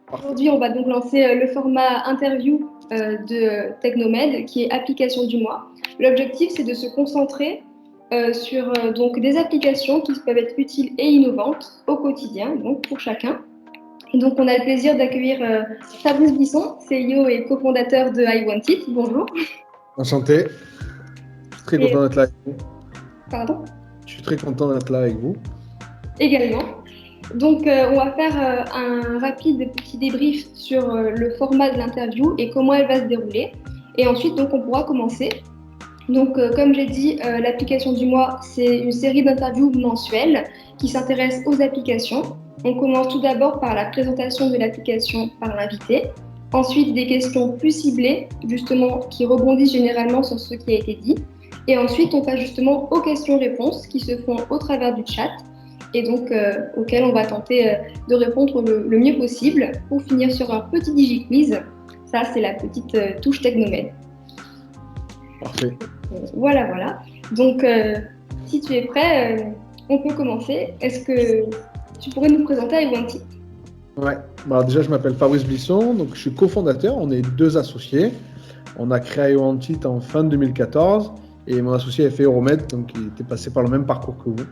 Parfait. Aujourd'hui, on va donc lancer le format interview de Technomed, qui est application du mois. L'objectif, c'est de se concentrer sur donc des applications qui peuvent être utiles et innovantes au quotidien, donc pour chacun. Et donc, on a le plaisir d'accueillir Fabrice Bisson, CEO et cofondateur de iWantIt. Bonjour. Enchanté. Je suis très Et, content d'être là avec vous. pardon. Je suis très content d'être là avec vous. Également. Donc, on va faire un rapide petit débrief sur le format de l'interview et comment elle va se dérouler. Et ensuite, donc, on pourra commencer. Donc, comme j'ai dit, l'application du mois, c'est une série d'interviews mensuelles qui s'intéressent aux applications. On commence tout d'abord par la présentation de l'application par l'invité. Ensuite, des questions plus ciblées, justement, qui rebondissent généralement sur ce qui a été dit. Et ensuite, on passe justement aux questions-réponses qui se font au travers du chat et donc auxquelles on va tenter de répondre le mieux possible pour finir sur un petit digi-quiz. Ça, c'est la petite touche Technomed. Parfait. Voilà. Donc, si tu es prêt, on peut commencer. Est-ce que tu pourrais nous présenter iWantIt? Ouais. Bah, déjà, je m'appelle Fabrice Bisson, donc je suis cofondateur. On est 2 associés. On a créé iWantIt en fin 2014 et mon associé a fait Euromed, donc il était passé par le même parcours que vous.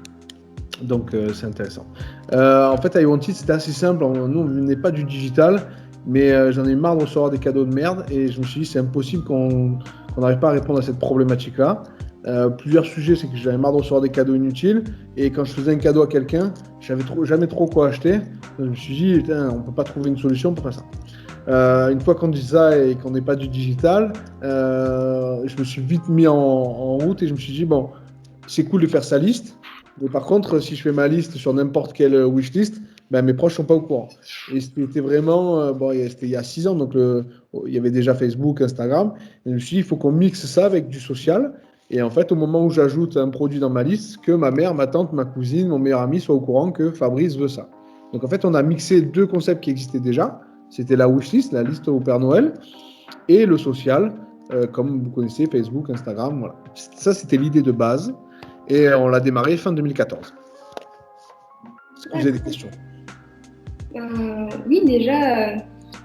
Donc, c'est intéressant. En fait, iWantIt, c'était assez simple. Nous, on ne venait pas du digital, mais j'en ai marre de recevoir des cadeaux de merde et je me suis dit, c'est impossible qu'on n'arrive pas à répondre à cette problématique-là. Plusieurs sujets, c'est que j'avais marre de recevoir des cadeaux inutiles et quand je faisais un cadeau à quelqu'un, je n'avais jamais trop quoi acheter. Donc, je me suis dit, on ne peut pas trouver une solution pour faire ça. Une fois qu'on dit ça et qu'on n'est pas du digital, je me suis vite mis en route et je me suis dit, bon, c'est cool de faire sa liste. Mais par contre, si je fais ma liste sur n'importe quelle wishlist, ben, mes proches ne sont pas au courant. Et c'était vraiment, c'était il y a 6 ans, donc il y avait déjà Facebook, Instagram. Et je me suis dit, il faut qu'on mixe ça avec du social. Et en fait, au moment où j'ajoute un produit dans ma liste, que ma mère, ma tante, ma cousine, mon meilleur ami soient au courant que Fabrice veut ça. Donc en fait, on a mixé 2 concepts qui existaient déjà. C'était la wishlist, la liste au Père Noël, et le social, comme vous connaissez, Facebook, Instagram. Voilà. Ça, c'était l'idée de base. Et on l'a démarré fin 2014. Est-ce que vous avez des questions? Oui, déjà,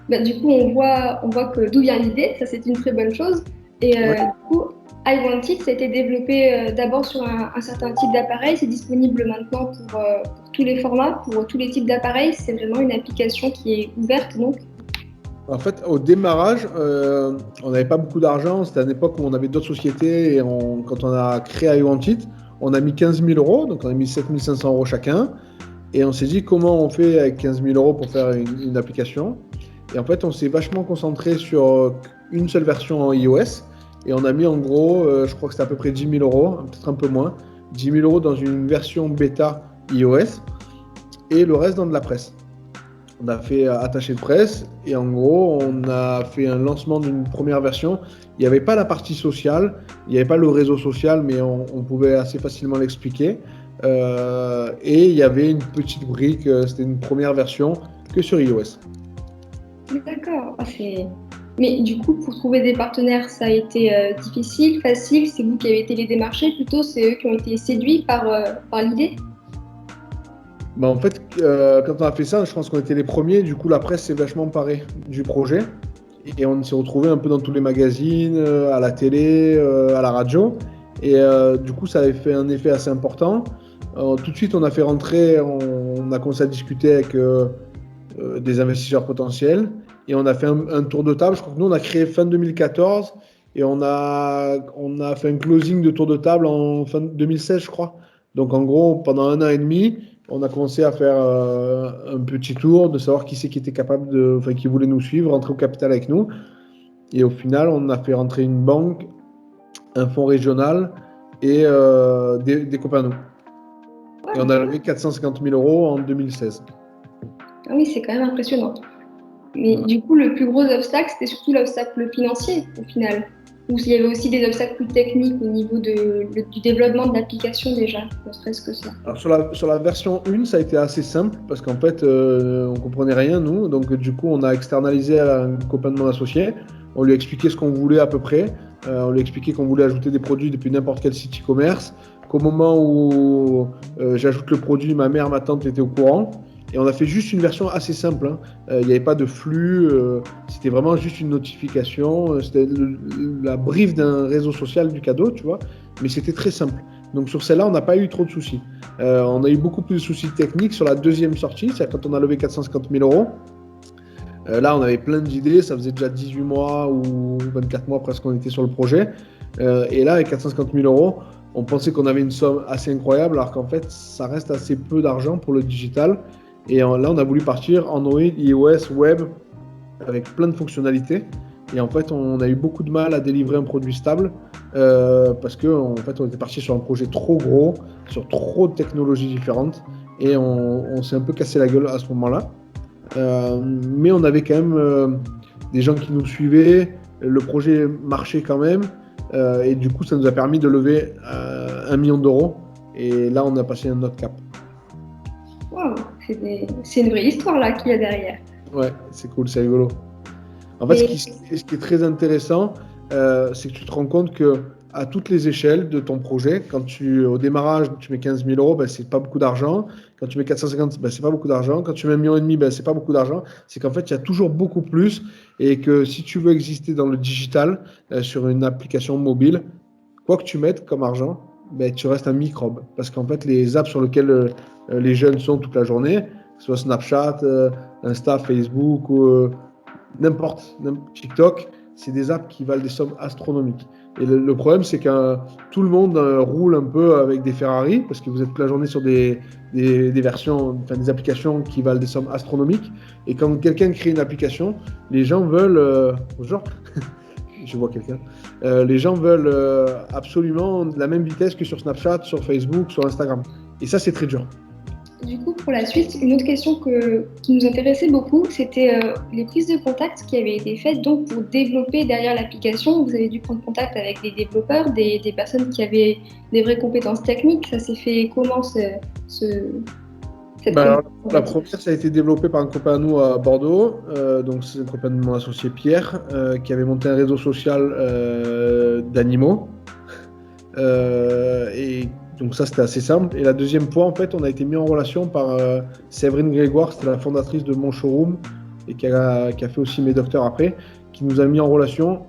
du coup, on voit que d'où vient l'idée. Ça, c'est une très bonne chose. Et Ouais. du coup, iWantIt, ça a été développé d'abord sur un certain type d'appareil. C'est disponible maintenant pour tous les formats, pour tous les types d'appareils. C'est vraiment une application qui est ouverte, donc. En fait, au démarrage, on n'avait pas beaucoup d'argent. C'était à une époque où on avait d'autres sociétés. Et quand on a créé iWantIt, on a mis 15 000 euros. Donc, on a mis 7 500 euros chacun. Et on s'est dit comment on fait avec 15 000 euros pour faire une application. Et en fait, on s'est vachement concentré sur une seule version en iOS. Et on a mis en gros, je crois que c'était à peu près 10 000 euros, peut-être un peu moins, 10 000 euros dans une version bêta iOS et le reste dans de la presse. On a fait attaché de presse et en gros, on a fait un lancement d'une première version. Il n'y avait pas la partie sociale, il n'y avait pas le réseau social, mais on pouvait assez facilement l'expliquer. Et il y avait une petite brique, c'était une première version que sur iOS. D'accord. Mais du coup, pour trouver des partenaires, ça a été difficile, facile? C'est vous qui avez été les démarcher, plutôt c'est eux qui ont été séduits par l'idée? Bah en fait, quand on a fait ça, je pense qu'on était les premiers. Du coup, la presse s'est vachement emparée du projet. Et on s'est retrouvé un peu dans tous les magazines, à la télé, à la radio. Et du coup, ça avait fait un effet assez important. Tout de suite, on a fait rentrer, on a commencé à discuter avec des investisseurs potentiels. Et on a fait un tour de table. Je crois que nous, on a créé fin 2014 et on a fait un closing de tour de table en fin 2016, je crois. Donc, en gros, pendant 1 an et demi, on a commencé à faire un petit tour de savoir qui c'est qui était capable qui voulait nous suivre, rentrer au capital avec nous. Et au final, on a fait rentrer une banque, un fonds régional et des copains à nous. Ouais, Et on a levé 450 000 euros en 2016. ah oui, c'est quand même impressionnant. Mais Voilà. du coup, le plus gros obstacle, c'était surtout l'obstacle financier, au final. Ou s'il y avait aussi des obstacles plus techniques au niveau du développement de l'application déjà, ne serait-ce que ça. Alors sur la version 1, ça a été assez simple parce qu'en fait, on comprenait rien, nous. Donc, du coup, on a externalisé à un copain de mon associé. On lui a expliqué ce qu'on voulait à peu près. On lui a expliqué qu'on voulait ajouter des produits depuis n'importe quel site e-commerce. Qu'au moment où j'ajoute le produit, ma mère, ma tante étaient au courant. Et on a fait juste une version assez simple, hein. Il n'y avait pas de flux, c'était vraiment juste une notification, c'était la brief d'un réseau social du cadeau, tu vois, mais c'était très simple. Donc sur celle-là, on n'a pas eu trop de soucis. On a eu beaucoup plus de soucis techniques sur la deuxième sortie, c'est quand on a levé 450 000 euros. Là, on avait plein d'idées, ça faisait déjà 18 mois ou 24 mois presque qu'on était sur le projet. Et là, avec 450 000 euros, on pensait qu'on avait une somme assez incroyable, alors qu'en fait, ça reste assez peu d'argent pour le digital. Et là, on a voulu partir Android, iOS, web, avec plein de fonctionnalités. Et en fait, on a eu beaucoup de mal à délivrer un produit stable parce qu'en fait, on était parti sur un projet trop gros, sur trop de technologies différentes. Et on s'est un peu cassé la gueule à ce moment-là. Mais on avait quand même des gens qui nous suivaient, le projet marchait quand même, et du coup ça nous a permis de lever 1 million d'euros, et là on a passé un autre cap. Wow, c'est une vraie histoire là qu'il y a derrière. Ouais, c'est cool, c'est rigolo. En fait, Et... ce qui est très intéressant, c'est que tu te rends compte que à toutes les échelles de ton projet, au démarrage, tu mets 15 000 euros, ben, c'est pas beaucoup d'argent. Quand tu mets 450, ben, c'est pas beaucoup d'argent. Quand tu mets 1,5 million, ben, c'est pas beaucoup d'argent. C'est qu'en fait, il y a toujours beaucoup plus et que si tu veux exister dans le digital, sur une application mobile, quoi que tu mettes comme argent, ben, tu restes un microbe. Parce qu'en fait, les apps sur lesquelles les jeunes sont toute la journée, que ce soit Snapchat, Insta, Facebook, ou n'importe, TikTok, c'est des apps qui valent des sommes astronomiques. Et le problème, c'est que tout le monde roule un peu avec des Ferrari, parce que vous êtes toute la journée sur des versions, enfin des applications qui valent des sommes astronomiques. Et quand quelqu'un crée une application, les gens veulent, bonjour, je vois quelqu'un, les gens veulent absolument la même vitesse que sur Snapchat, sur Facebook, sur Instagram. Et ça, c'est très dur. Du coup, pour la suite, une autre question qui nous intéressait beaucoup, c'était les prises de contact qui avaient été faites donc pour développer derrière l'application. Vous avez dû prendre contact avec des développeurs, des personnes qui avaient des vraies compétences techniques. Ça s'est fait comment cette La première, ça a été développé par un copain à nous à Bordeaux. Donc c'est un copain de mon associé Pierre, qui avait monté un réseau social d'animaux. Et donc ça, c'était assez simple. Et la deuxième fois, en fait, on a été mis en relation par Séverine Grégoire, c'était la fondatrice de mon showroom et qui a fait aussi mes docteurs après, qui nous a mis en relation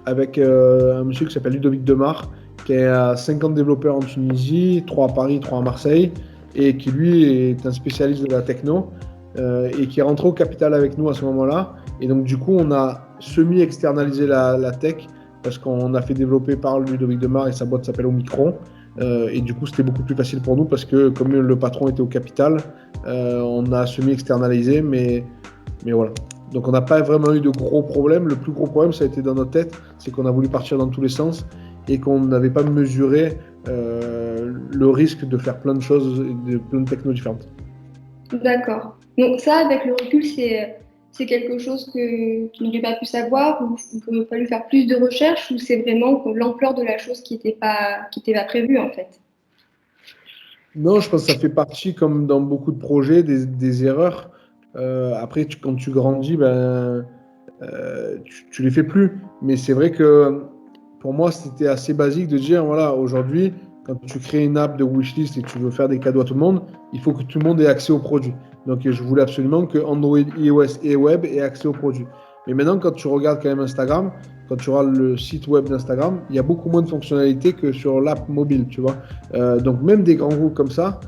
avec un monsieur qui s'appelle Ludovic Demar, qui a 50 développeurs en Tunisie, 3 à Paris, 3 à Marseille, et qui lui est un spécialiste de la techno et qui est rentré au capital avec nous à ce moment-là. Et donc du coup, on a semi-externalisé la tech parce qu'on a fait développer par Ludovic Demar et sa boîte s'appelle Omicron. Et du coup, c'était beaucoup plus facile pour nous parce que comme le patron était au capital, on a semi-externalisé, mais voilà. Donc on n'a pas vraiment eu de gros problèmes. Le plus gros problème, ça a été dans notre tête, c'est qu'on a voulu partir dans tous les sens et qu'on n'avait pas mesuré le risque de faire plein de choses, plein de technos différentes. D'accord. Donc ça, avec le recul, c'est quelque chose que tu n'aurais pas pu savoir ou il aurait fallu faire plus de recherches ou c'est vraiment l'ampleur de la chose qui n'était pas prévue en fait? Non, je pense que ça fait partie, comme dans beaucoup de projets, des erreurs. Après, quand tu grandis, tu les fais plus. Mais c'est vrai que pour moi, c'était assez basique de dire, voilà, aujourd'hui, quand tu crées une app de wishlist et que tu veux faire des cadeaux à tout le monde, il faut que tout le monde ait accès au produit. Donc, je voulais absolument que Android, iOS et web aient accès au produit. Mais maintenant, quand tu regardes quand même Instagram, quand tu regardes le site web d'Instagram, il y a beaucoup moins de fonctionnalités que sur l'app mobile, tu vois. Donc, même des grands groupes comme ça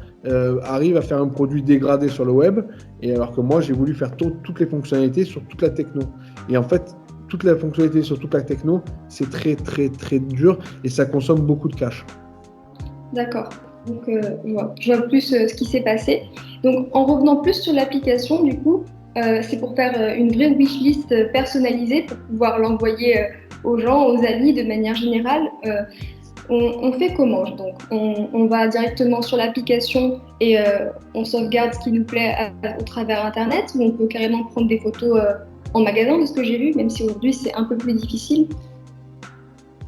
arrivent à faire un produit dégradé sur le web, et alors que moi, j'ai voulu faire toutes les fonctionnalités sur toute la techno. Et en fait, toute la fonctionnalité sur toute la techno, c'est très, très, très dur et ça consomme beaucoup de cash. D'accord. Donc, je vois plus ce qui s'est passé. Donc, en revenant plus sur l'application, du coup, c'est pour faire une vraie wishlist personnalisée pour pouvoir l'envoyer aux gens, aux amis de manière générale. On fait comment? Donc, on va directement sur l'application et on sauvegarde ce qui nous plaît au travers Internet ou on peut carrément prendre des photos en magasin de ce que j'ai vu, même si aujourd'hui c'est un peu plus difficile.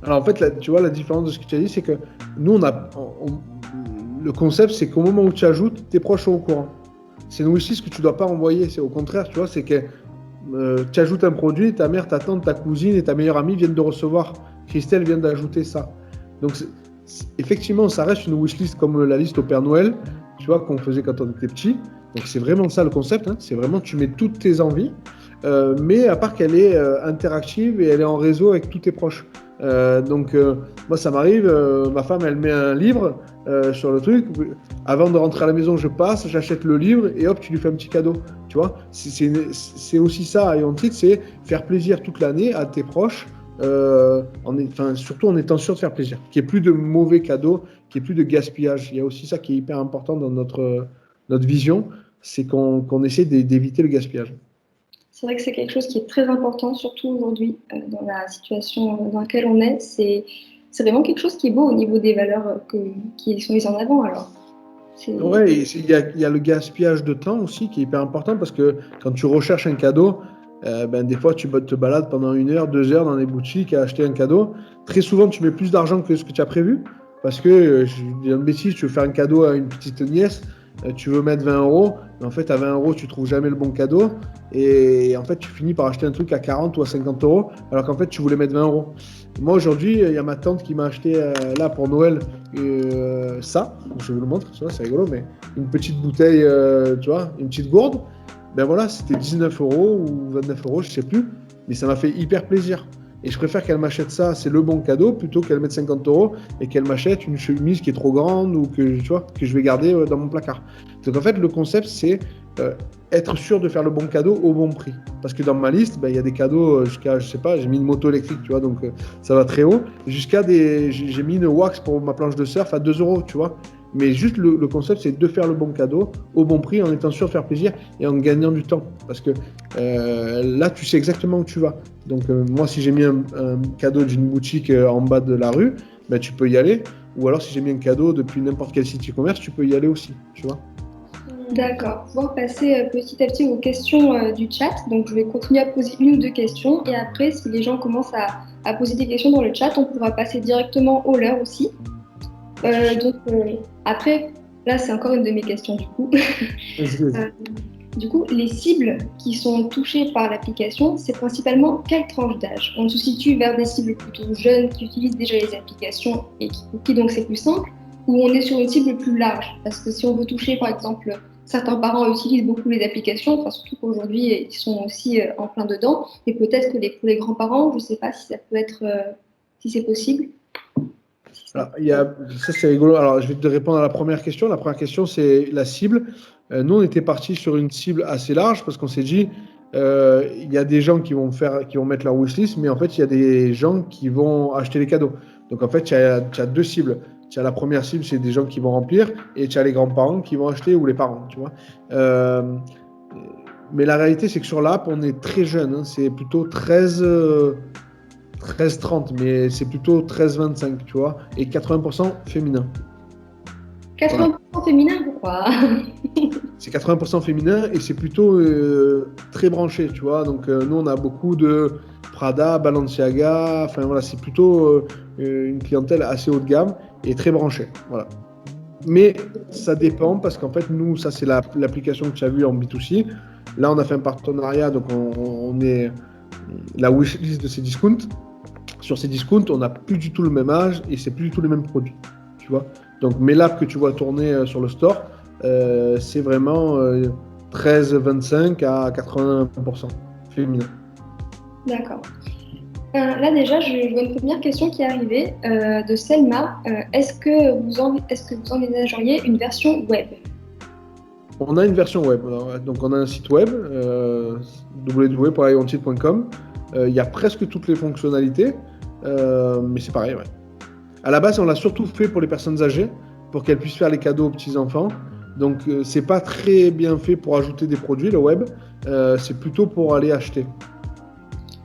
Alors en fait, là, tu vois, la différence de ce que tu as dit, c'est que nous, le concept, c'est qu'au moment où tu ajoutes, tes proches sont au courant. C'est une wishlist que tu ne dois pas envoyer. C'est au contraire, tu vois, c'est que tu ajoutes un produit, ta mère, ta tante, ta cousine et ta meilleure amie viennent de recevoir. Christelle vient d'ajouter ça. Donc effectivement, ça reste une wishlist comme la liste au Père Noël, tu vois, qu'on faisait quand on était petit. Donc c'est vraiment ça le concept, hein. C'est vraiment tu mets toutes tes envies, mais à part qu'elle est interactive et elle est en réseau avec tous tes proches. Moi ça m'arrive, ma femme elle met un livre sur le truc. Avant de rentrer à la maison, je passe, j'achète le livre et hop, tu lui fais un petit cadeau. Tu vois, c'est aussi ça, et en titre, c'est faire plaisir toute l'année à tes proches, surtout en étant sûr de faire plaisir. Qu'il n'y ait plus de mauvais cadeaux, qu'il n'y ait plus de gaspillage. Il y a aussi ça qui est hyper important dans notre vision, c'est qu'on essaie d'éviter le gaspillage. C'est vrai que c'est quelque chose qui est très important, surtout aujourd'hui, dans la situation dans laquelle on est. C'est vraiment quelque chose qui est beau au niveau des valeurs qui sont mises en avant. Alors, Ouais, et il y a le gaspillage de temps aussi qui est hyper important parce que quand tu recherches un cadeau, des fois tu te balades pendant 1 heure, 2 heures dans les boutiques à acheter un cadeau. Très souvent, tu mets plus d'argent que ce que tu as prévu parce que, je dis une bêtise, tu veux faire un cadeau à une petite nièce, tu veux mettre 20 euros, mais en fait, à 20 euros, tu trouves jamais le bon cadeau et en fait, tu finis par acheter un truc à 40 ou à 50 euros alors qu'en fait, tu voulais mettre 20 euros. Moi, aujourd'hui, il y a ma tante qui m'a acheté là pour Noël ça. Je vous le montre, tu vois, c'est rigolo, mais une petite bouteille, tu vois, une petite gourde. Ben voilà, c'était 19 euros ou 29 euros, je sais plus, mais ça m'a fait hyper plaisir. Et je préfère qu'elle m'achète ça, c'est le bon cadeau, plutôt qu'elle mette 50 euros et qu'elle m'achète une chemise qui est trop grande ou que, tu vois, que je vais garder dans mon placard. Donc en fait, le concept, c'est être sûr de faire le bon cadeau au bon prix. Parce que dans ma liste, il y a des cadeaux jusqu'à, je sais pas, j'ai mis une moto électrique, tu vois, donc ça va très haut. J'ai mis une wax pour ma planche de surf à 2 euros, tu vois. Mais juste le concept, c'est de faire le bon cadeau au bon prix en étant sûr de faire plaisir et en gagnant du temps. Parce que là, tu sais exactement où tu vas. Donc, moi, si j'ai mis un cadeau d'une boutique en bas de la rue, tu peux y aller. Ou alors, si j'ai mis un cadeau depuis n'importe quel site e-commerce, tu peux y aller aussi. Tu vois. D'accord. On va passer petit à petit aux questions du chat. Donc, je vais continuer à poser 1 ou 2 questions. Et après, si les gens commencent à poser des questions dans le chat, on pourra passer directement aux leurs aussi. Après, là, c'est encore une de mes questions du coup. Du coup, les cibles qui sont touchées par l'application, c'est principalement quelle tranche d'âge? On se situe vers des cibles plutôt jeunes qui utilisent déjà les applications et pour qui donc c'est plus simple, ou on est sur une cible plus large? Parce que si on veut toucher, par exemple, certains parents utilisent beaucoup les applications, enfin, surtout qu'aujourd'hui, ils sont aussi en plein dedans, et peut-être que pour les grands-parents, je ne sais pas si ça peut être, si c'est possible. Alors, ça, c'est rigolo. Alors, je vais te répondre à la première question. La première question, c'est la cible. Nous, on était parti sur une cible assez large parce qu'on s'est dit, il y a des gens qui vont mettre leur wishlist, mais en fait, il y a des gens qui vont acheter les cadeaux. Donc, en fait, tu as 2 cibles. Tu as la première cible, c'est des gens qui vont remplir, et tu as les grands-parents qui vont acheter ou les parents, tu vois. Mais la réalité, c'est que sur l'app, on est très jeune, hein. C'est plutôt 13-30, mais c'est plutôt 13-25, tu vois, et 80% féminin. 80% voilà. Féminin, pourquoi? C'est 80% féminin et c'est plutôt très branché, tu vois. Donc, nous, on a beaucoup de Prada, Balenciaga, enfin voilà, c'est plutôt une clientèle assez haut de gamme et très branchée, voilà. Mais ça dépend parce qu'en fait, nous, ça, c'est l'application que tu as vue en B2C. Là, on a fait un partenariat, donc on est la wishlist de ces discounts. Sur ces discounts, on n'a plus du tout le même âge et c'est plus du tout les mêmes produits, tu vois. Donc, mes labs que tu vois tourner sur le store, c'est vraiment 13-25 à 80% féminin. D'accord. Là déjà, je vois une première question qui est arrivée de Selma. Est-ce que vous envisageriez une version web? On a une version web. Donc, on a un site web, www.iontit.com. Il y a presque toutes les fonctionnalités, mais c'est pareil, ouais. À la base, on l'a surtout fait pour les personnes âgées, pour qu'elles puissent faire les cadeaux aux petits-enfants. Donc, c'est pas très bien fait pour ajouter des produits, le web. C'est plutôt pour aller acheter.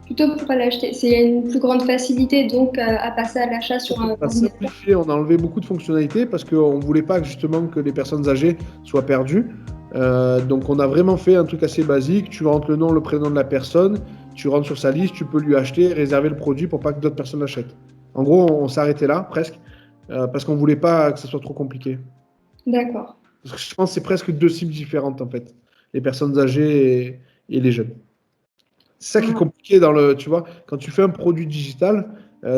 Plutôt pour aller acheter. C'est une plus grande facilité donc à passer à l'achat sur un ordinateur. Simplifié, on a enlevé beaucoup de fonctionnalités parce qu'on ne voulait pas justement que les personnes âgées soient perdues. Donc, on a vraiment fait un truc assez basique. Tu rentres le nom, le prénom de la personne, tu rentres sur sa liste, tu peux lui acheter, réserver le produit pour pas que d'autres personnes l'achètent. En gros, on s'est arrêté là, presque, parce qu'on ne voulait pas que ce soit trop compliqué. D'accord. Je pense que c'est presque 2 cibles différentes, en fait. Les personnes âgées et les jeunes. C'est ça qui est compliqué tu vois, quand tu fais un produit digital,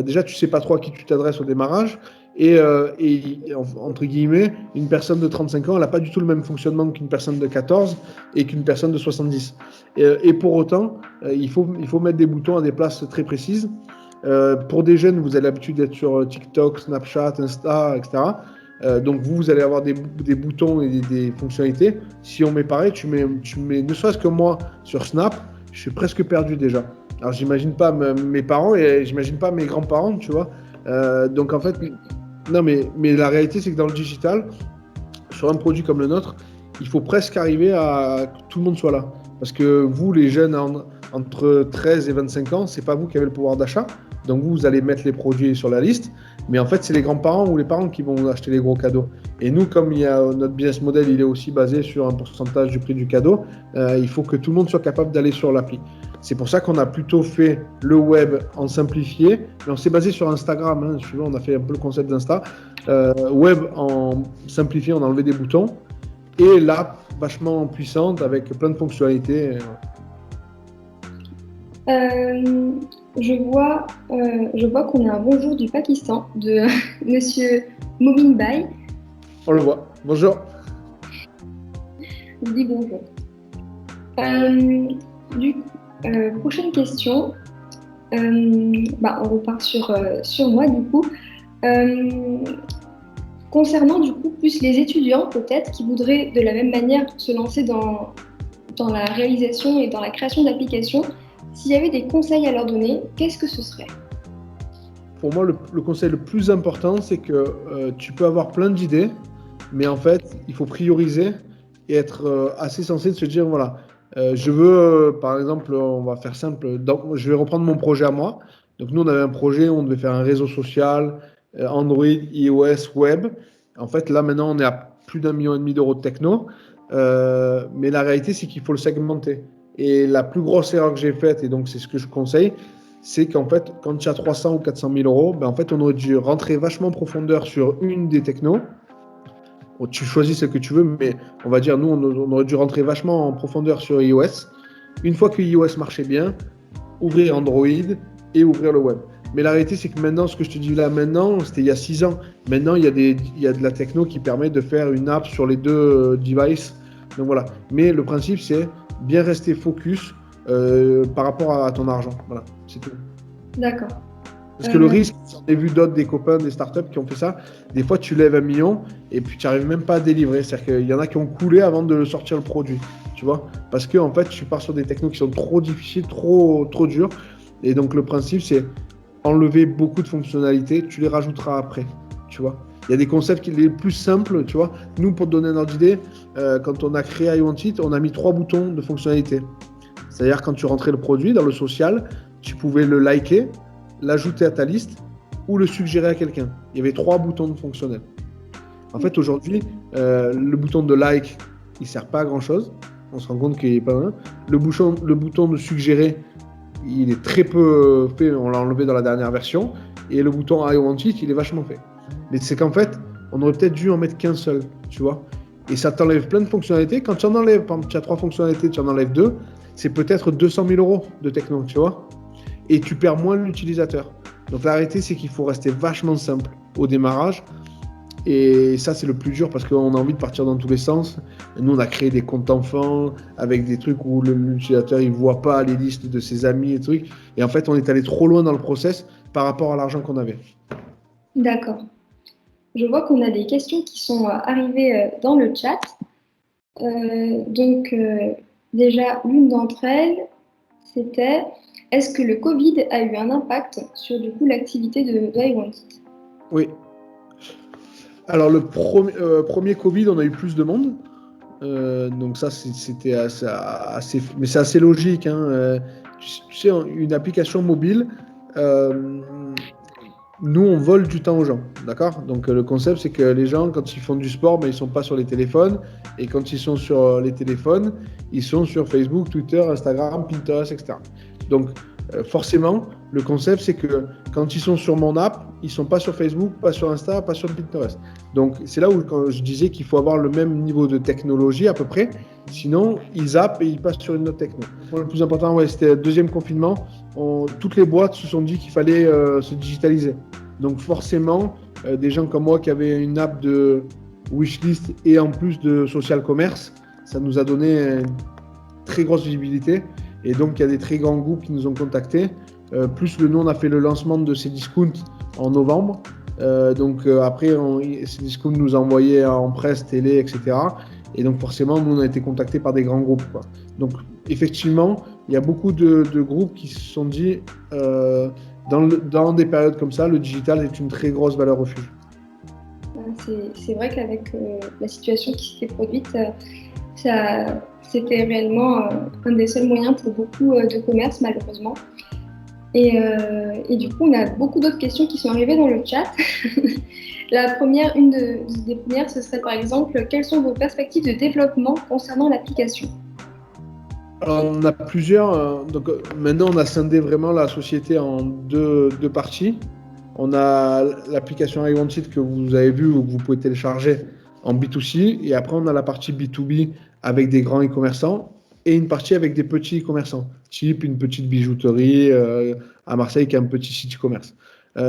déjà, tu ne sais pas trop à qui tu t'adresses au démarrage. Entre guillemets, une personne de 35 ans, elle n'a pas du tout le même fonctionnement qu'une personne de 14 et qu'une personne de 70. Et pour autant, il faut mettre des boutons à des places très précises. Pour des jeunes, vous avez l'habitude d'être sur TikTok, Snapchat, Insta, etc. Donc vous allez avoir des boutons et des fonctionnalités. Si on met pareil, tu mets, ne serait-ce que moi sur Snap, je suis presque perdu déjà. Alors j'imagine pas mes parents et j'imagine pas mes grands-parents, tu vois. Donc en fait, non mais la réalité c'est que dans le digital, sur un produit comme le nôtre, il faut presque arriver à que tout le monde soit là. Parce que vous, les jeunes entre 13 et 25 ans, c'est pas vous qui avez le pouvoir d'achat. Donc vous allez mettre les produits sur la liste. Mais en fait, c'est les grands-parents ou les parents qui vont acheter les gros cadeaux. Et nous, comme notre business model, il est aussi basé sur un pourcentage du prix du cadeau, il faut que tout le monde soit capable d'aller sur l'appli. C'est pour ça qu'on a plutôt fait le web en simplifié, mais on s'est basé sur Instagram. Hein, on a fait un peu le concept d'Insta. Web en simplifié, on a enlevé des boutons. Et l'app vachement puissante avec plein de fonctionnalités. Je vois qu'on a un bonjour du Pakistan de Monsieur Momin Bhai. On le voit. Bonjour. Je dis bonjour. Du coup, prochaine question. On repart sur moi du coup. Concernant du coup plus les étudiants peut-être qui voudraient de la même manière se lancer dans la réalisation et dans la création d'applications, s'il y avait des conseils à leur donner, qu'est-ce que ce serait ? Pour moi, le conseil le plus important, c'est que tu peux avoir plein d'idées, mais en fait, il faut prioriser et être assez sensé de se dire, voilà, je veux, par exemple, on va faire simple, je vais reprendre mon projet à moi. Donc nous, on avait un projet où on devait faire un réseau social, Android, iOS, web. En fait, là, maintenant, on est à plus d'1,5 million d'euros de techno. Mais la réalité, c'est qu'il faut le segmenter. Et la plus grosse erreur que j'ai faite, et donc c'est ce que je conseille, c'est qu'en fait, quand tu as 300 ou 400 000 euros, ben en fait, on aurait dû rentrer vachement en profondeur sur une des technos. Bon, tu choisis ce que tu veux, mais on va dire, nous, on aurait dû rentrer vachement en profondeur sur iOS. Une fois que iOS marchait bien, ouvrir Android et ouvrir le web. Mais la réalité, c'est que maintenant, ce que je te dis là maintenant, c'était il y a 6 ans. Maintenant, il y a de la techno qui permet de faire une app sur les deux devices. Donc voilà. Mais le principe, c'est bien rester focus par rapport à ton argent. Voilà, c'est tout. D'accord. Parce que le risque, j'en ai vu d'autres, des copains, des startups qui ont fait ça. Des fois, tu lèves 1 million et puis tu n'arrives même pas à délivrer. C'est-à-dire qu'il y en a qui ont coulé avant de sortir le produit. Tu vois ? Parce que en fait, tu pars sur des technos qui sont trop difficiles, trop durs. Et donc, le principe, c'est enlever beaucoup de fonctionnalités. Tu les rajouteras après. Tu vois ? Il y a des concepts qui sont les plus simples. Tu vois ? Nous, pour te donner un ordre d'idée, quand on a créé iWantIt, on a mis 3 boutons de fonctionnalité. C'est-à-dire, quand tu rentrais le produit dans le social, tu pouvais le liker, l'ajouter à ta liste ou le suggérer à quelqu'un. Il y avait 3 boutons fonctionnels. En fait, aujourd'hui, le bouton de like, il ne sert pas à grand-chose. On se rend compte qu'il n'est pas un. Le bouton de suggérer, il est très peu fait. On l'a enlevé dans la dernière version. Et le bouton I want it, il est vachement fait. Mais c'est qu'en fait, on aurait peut-être dû en mettre qu'un seul, tu vois. Et ça t'enlève plein de fonctionnalités. Quand tu en enlèves, par exemple, tu as 3 fonctionnalités, tu en enlèves 2, c'est peut-être 200 000 euros de techno, tu vois. Et tu perds moins l'utilisateur. Donc la réalité, c'est qu'il faut rester vachement simple au démarrage. Et ça, c'est le plus dur parce qu'on a envie de partir dans tous les sens. Et nous, on a créé des comptes enfants avec des trucs où l'utilisateur, il ne voit pas les listes de ses amis et trucs. Et en fait, on est allé trop loin dans le process par rapport à l'argent qu'on avait. D'accord. Je vois qu'on a des questions qui sont arrivées dans le chat. Déjà, l'une d'entre elles, c'était: est-ce que le Covid a eu un impact sur du coup l'activité de iWantIt ? Oui. Alors le premier Covid, on a eu plus de monde. Donc ça, c'était assez, mais c'est assez logique. Hein. Tu sais, une application mobile, nous, on vole du temps aux gens, d'accord ? Donc le concept, c'est que les gens, quand ils font du sport, ben, ils ne sont pas sur les téléphones. Et quand ils sont sur les téléphones, ils sont sur Facebook, Twitter, Instagram, Pinterest, etc. Donc forcément, le concept, c'est que quand ils sont sur mon app, ils ne sont pas sur Facebook, pas sur Insta, pas sur Pinterest. Donc c'est là où quand je disais qu'il faut avoir le même niveau de technologie à peu près. Sinon, ils zappent et ils passent sur une autre techno. Pour le plus important, ouais, c'était le deuxième confinement. Toutes les boîtes se sont dit qu'il fallait se digitaliser. Donc forcément, des gens comme moi qui avaient une app de wishlist et en plus de social commerce, ça nous a donné une très grosse visibilité. Et donc, il y a des très grands groupes qui nous ont contactés. Plus nous, on a fait le lancement de Cdiscount en novembre. Après, Cdiscount nous a envoyé en presse, télé, etc. Et donc, forcément, nous, on a été contactés par des grands groupes, quoi. Donc, effectivement, il y a beaucoup de groupes qui se sont dit, dans des périodes comme ça, le digital est une très grosse valeur refuge. C'est vrai qu'avec la situation qui s'est produite, c'était réellement un des seuls moyens pour beaucoup de commerces, malheureusement. Et du coup, on a beaucoup d'autres questions qui sont arrivées dans le chat. Une des premières, ce serait par exemple, quelles sont vos perspectives de développement concernant l'application? Alors, on a plusieurs. Maintenant, on a scindé vraiment la société en deux parties. On a l'application iWantIt que vous avez vu ou que vous pouvez télécharger en B2C. Et après, on a la partie B2B avec des grands e-commerçants et une partie avec des petits e-commerçants, type une petite bijouterie à Marseille qui a un petit site e-commerce.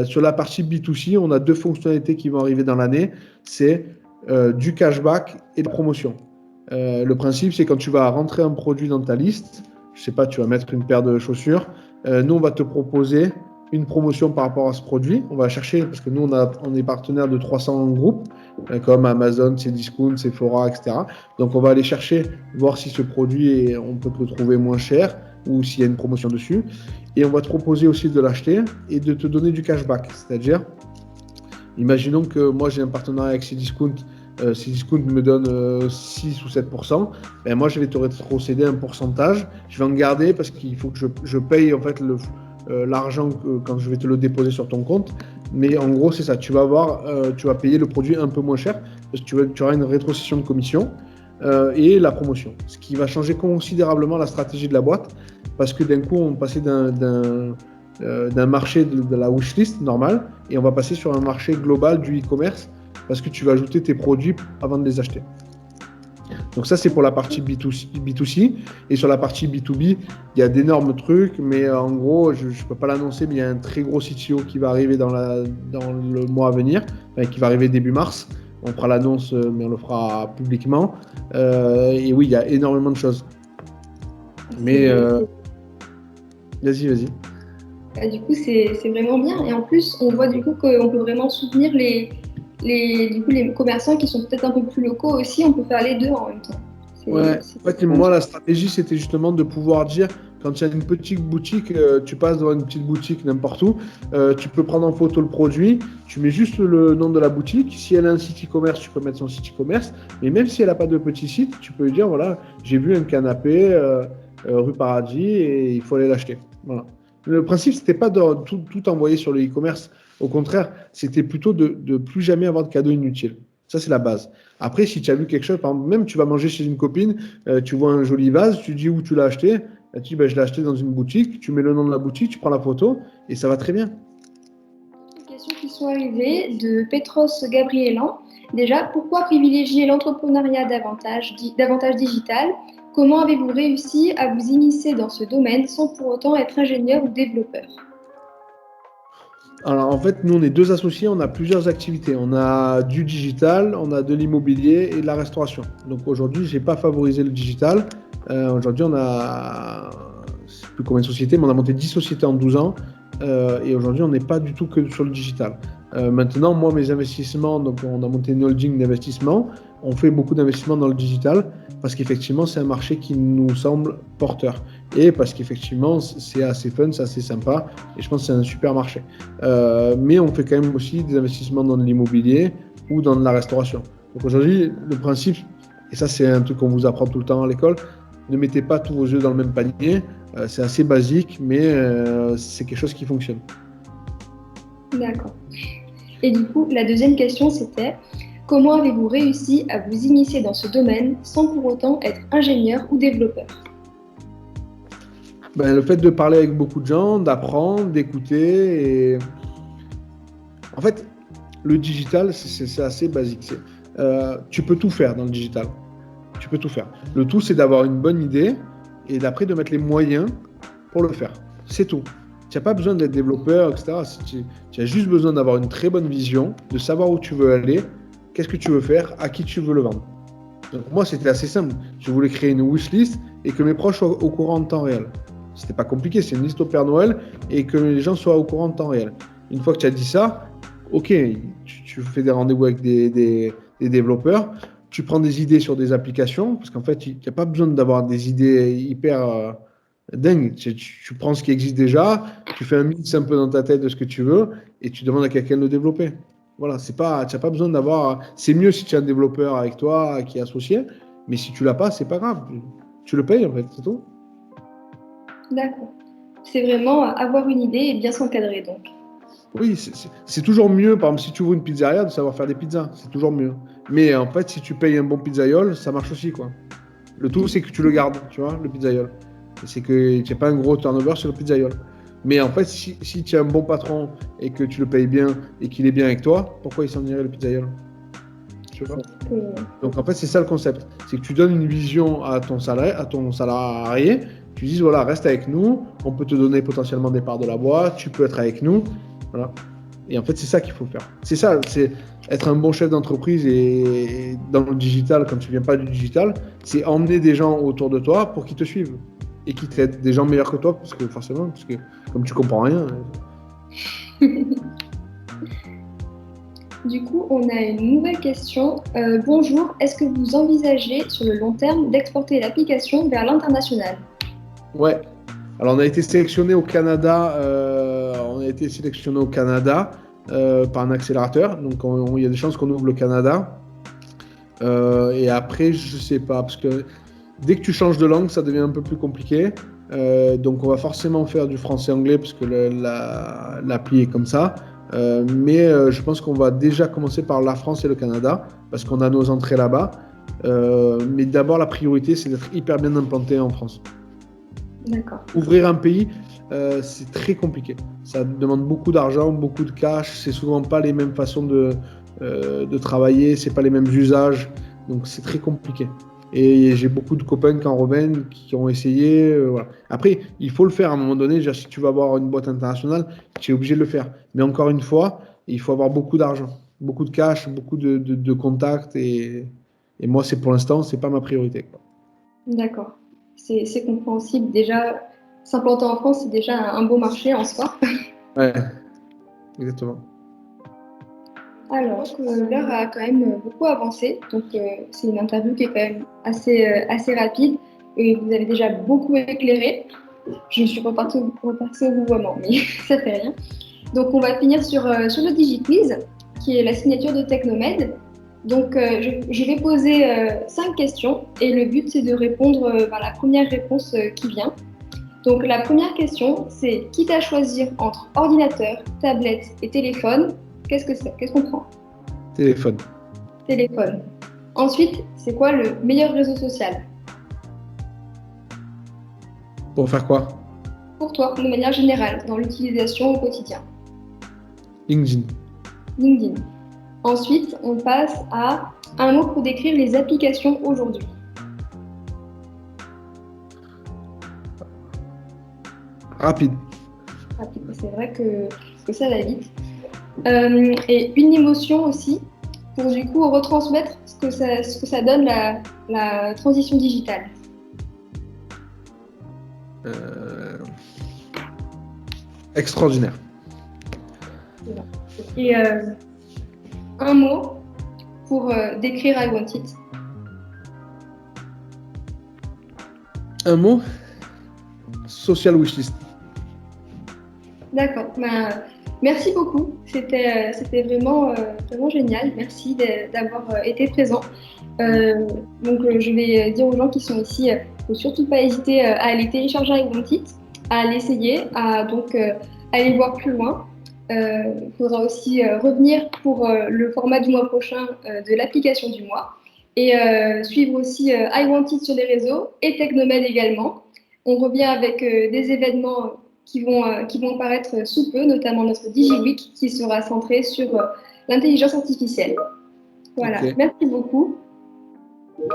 Sur la partie B2C, on a deux fonctionnalités qui vont arriver dans l'année. C'est du cashback et de promotion. Le principe, c'est quand tu vas rentrer un produit dans ta liste, je sais pas, tu vas mettre une paire de chaussures, nous, on va te proposer une promotion par rapport à ce produit. On va chercher, parce que nous, on est partenaire de 300 groupes, comme Amazon, Cdiscount, Sephora, etc. Donc, on va aller chercher, voir si ce produit, on peut le trouver moins cher ou s'il y a une promotion dessus. Et on va te proposer aussi de l'acheter et de te donner du cashback. C'est-à-dire, imaginons que moi, j'ai un partenariat avec Cdiscount. Cdiscount me donne 6 ou 7%, ben moi je vais te rétrocéder un pourcentage, je vais en garder parce qu'il faut que je paye en fait l'argent quand je vais te le déposer sur ton compte. Mais en gros c'est ça, tu vas payer le produit un peu moins cher parce que tu auras une rétrocession de commission et la promotion, ce qui va changer considérablement la stratégie de la boîte parce que d'un coup on passait d'un marché de la wishlist normale et on va passer sur un marché global du e-commerce parce que tu vas ajouter tes produits avant de les acheter. Donc ça, c'est pour la partie B2C. Et sur la partie B2B, il y a d'énormes trucs, mais en gros, je ne peux pas l'annoncer, mais il y a un très gros CTO qui va arriver dans le mois à venir, qui va arriver début mars. On fera l'annonce, mais on le fera publiquement. Et oui, il y a énormément de choses. Mais vas-y. Du coup, c'est vraiment bien. Et en plus, on voit du coup qu'on peut vraiment soutenir les commerçants qui sont peut-être un peu plus locaux aussi, on peut faire les deux en même temps. Ouais, en fait, moi, la stratégie, c'était justement de pouvoir dire, quand il y a une petite boutique, tu passes devant une petite boutique n'importe où, tu peux prendre en photo le produit, tu mets juste le nom de la boutique. Si elle a un site e-commerce, tu peux mettre son site e-commerce. Mais même si elle n'a pas de petit site, tu peux lui dire, voilà, j'ai vu un canapé rue Paradis et il faut aller l'acheter. Voilà. Le principe, c'était pas de tout envoyer sur le e-commerce. Au contraire, c'était plutôt de plus jamais avoir de cadeaux inutiles. Ça, c'est la base. Après, si tu as vu quelque chose, par exemple, même tu vas manger chez une copine, tu vois un joli vase, tu dis où tu l'as acheté, tu dis je l'ai acheté dans une boutique, tu mets le nom de la boutique, tu prends la photo et ça va très bien. Des questions qui sont arrivées de Petros Gabrielan. Déjà, pourquoi privilégier l'entrepreneuriat davantage digital? Comment avez-vous réussi à vous immiscer dans ce domaine sans pour autant être ingénieur ou développeur? Alors en fait, nous on est deux associés, on a plusieurs activités. On a du digital, on a de l'immobilier et de la restauration. Donc aujourd'hui, j'ai pas favorisé le digital. Aujourd'hui, on a, je sais plus combien de sociétés, mais on a monté 10 sociétés en 12 ans. Et aujourd'hui, on n'est pas du tout que sur le digital. Maintenant, moi, mes investissements, donc on a monté une holding d'investissement. On fait beaucoup d'investissements dans le digital parce qu'effectivement, c'est un marché qui nous semble porteur. Et parce qu'effectivement, c'est assez fun, c'est assez sympa. Et je pense que c'est un super marché. Mais on fait quand même aussi des investissements dans de l'immobilier ou dans de la restauration. Donc aujourd'hui, le principe, et ça c'est un truc qu'on vous apprend tout le temps à l'école, ne mettez pas tous vos œufs dans le même panier. C'est assez basique, mais c'est quelque chose qui fonctionne. D'accord. Et du coup, la deuxième question, c'était comment avez-vous réussi à vous immiscer dans ce domaine sans pour autant être ingénieur ou développeur? Le fait de parler avec beaucoup de gens, d'apprendre, d'écouter. Et... En fait, le digital, c'est assez basique. Tu peux tout faire dans le digital. Tu peux tout faire. Le tout, c'est d'avoir une bonne idée et d'après de mettre les moyens pour le faire. C'est tout. Tu n'as pas besoin d'être développeur, etc. Tu as juste besoin d'avoir une très bonne vision, de savoir où tu veux aller, qu'est-ce que tu veux faire, à qui tu veux le vendre. Donc moi, c'était assez simple. Je voulais créer une wishlist et que mes proches soient au courant en temps réel. C'était pas compliqué, c'est une liste au Père Noël et que les gens soient au courant en temps réel. Une fois que tu as dit ça, ok, tu fais des rendez-vous avec des développeurs, tu prends des idées sur des applications, parce qu'en fait, il n'y a pas besoin d'avoir des idées hyper dingues. Tu prends ce qui existe déjà, tu fais un mix un peu dans ta tête de ce que tu veux et tu demandes à quelqu'un de le développer. Voilà, tu n'as pas besoin d'avoir. C'est mieux si tu as un développeur avec toi qui est associé, mais si tu l'as pas, c'est pas grave. Tu le payes en fait, c'est tout. D'accord. C'est vraiment avoir une idée et bien s'encadrer, donc. Oui, c'est toujours mieux, par exemple, si tu ouvres une pizzeria, de savoir faire des pizzas. C'est toujours mieux. Mais en fait, si tu payes un bon pizzaiole, ça marche aussi, quoi. Le tout, c'est que tu le gardes, tu vois, le pizzaiole. Et c'est que tu n'as pas un gros turnover sur le pizzaiole. Mais en fait, si tu as un bon patron et que tu le payes bien et qu'il est bien avec toi, pourquoi il s'en irait le pizzaiole? Tu vois? Donc en fait, c'est ça le concept. C'est que tu donnes une vision à ton salarié. Tu dis, voilà, reste avec nous. On peut te donner potentiellement des parts de la boîte. Tu peux être avec nous. Voilà. Et en fait, c'est ça qu'il faut faire. C'est ça, c'est être un bon chef d'entreprise et dans le digital, quand tu viens pas du digital, c'est emmener des gens autour de toi pour qu'ils te suivent et qu'ils t'aident, des gens meilleurs que toi, parce que forcément, parce que comme tu comprends rien. Du coup, on a une nouvelle question. Bonjour, est-ce que vous envisagez sur le long terme d'exporter l'application vers l'international? Ouais. Alors, on a été sélectionné au Canada. Par un accélérateur. Donc, il y a des chances qu'on ouvre le Canada. Et après, je sais pas, parce que dès que tu changes de langue, ça devient un peu plus compliqué. Donc, on va forcément faire du français-anglais parce que l'appli est comme ça. Mais je pense qu'on va déjà commencer par la France et le Canada parce qu'on a nos entrées là-bas. Mais d'abord, la priorité, c'est d'être hyper bien implanté en France. D'accord. Ouvrir un pays, c'est très compliqué. Ça demande beaucoup d'argent, beaucoup de cash. C'est souvent pas les mêmes façons de travailler, c'est pas les mêmes usages. Donc c'est très compliqué. Et j'ai beaucoup de copains qui en reviennent, qui ont essayé. Voilà. Après, il faut le faire à un moment donné. Si tu vas avoir une boîte internationale, tu es obligé de le faire. Mais encore une fois, il faut avoir beaucoup d'argent, beaucoup de cash, beaucoup de contacts. Et moi, pour l'instant, c'est pas ma priorité, quoi. D'accord. C'est compréhensible. Déjà, s'implanter en France, c'est déjà un beau marché en soi. Ouais, exactement. Alors, l'heure a quand même beaucoup avancé, donc c'est une interview qui est quand même assez rapide et vous avez déjà beaucoup éclairé. Je suis repartie au vouvoiement, mais ça fait rien. Donc, on va finir sur le DigiQuiz, qui est la signature de Technomède. Donc, je vais poser 5 questions et le but, c'est de répondre par la première réponse qui vient. Donc, la première question, c'est quitte à choisir entre ordinateur, tablette et téléphone, qu'est-ce que c'est? Qu'est-ce qu'on prend? Téléphone. Téléphone. Ensuite, c'est quoi le meilleur réseau social? Pour faire quoi? Pour toi, de manière générale, dans l'utilisation au quotidien. LinkedIn. LinkedIn. Ensuite, on passe à un mot pour décrire les applications aujourd'hui. Rapide. Rapide, c'est vrai que ça va vite. Et une émotion aussi, pour du coup retransmettre ce que ça donne la transition digitale. Extraordinaire. Et un mot pour décrire I Want It. Un mot? Social wishlist. D'accord. Merci beaucoup. C'était vraiment génial. Merci d'avoir été présent. Donc, je vais dire aux gens qui sont ici, faut surtout pas hésiter à aller télécharger I Want It, à l'essayer, à donc aller voir plus loin. Il faudra aussi revenir pour le format du mois prochain de l'application du mois et suivre aussi I Want It sur les réseaux et Technomède également. On revient avec des événements qui vont apparaître sous peu, notamment notre DigiWeek qui sera centré sur l'intelligence artificielle. Voilà, okay. Merci beaucoup.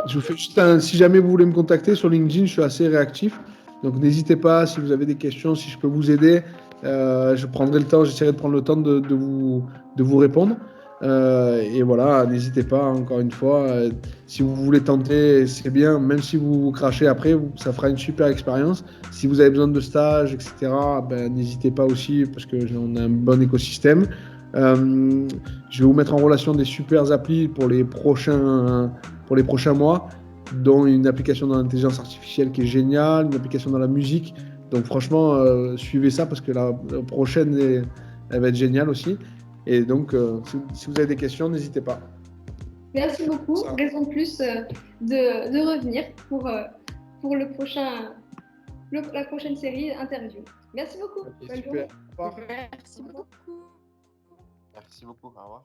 Je vous fais juste si jamais vous voulez me contacter sur LinkedIn, je suis assez réactif. Donc n'hésitez pas, si vous avez des questions, si je peux vous aider, Je prendrai le temps, j'essaierai de prendre le temps de vous répondre. Et voilà, n'hésitez pas, encore une fois, si vous voulez tenter, c'est bien, même si vous crachez après, ça fera une super expérience. Si vous avez besoin de stage, etc., ben, n'hésitez pas aussi, parce qu'on a un bon écosystème. Euh, je vais vous mettre en relation des super applis pour les prochains mois, dont une application dans l'intelligence artificielle qui est géniale, une application dans la musique. Donc franchement, suivez ça parce que la prochaine, elle va être géniale aussi. Et donc, si vous avez des questions, n'hésitez pas. Merci beaucoup. Ça. Raison de plus de revenir pour la prochaine série interview. Merci beaucoup. Ok, Bonne super. journée. Au revoir. Merci beaucoup. Merci beaucoup. Au revoir.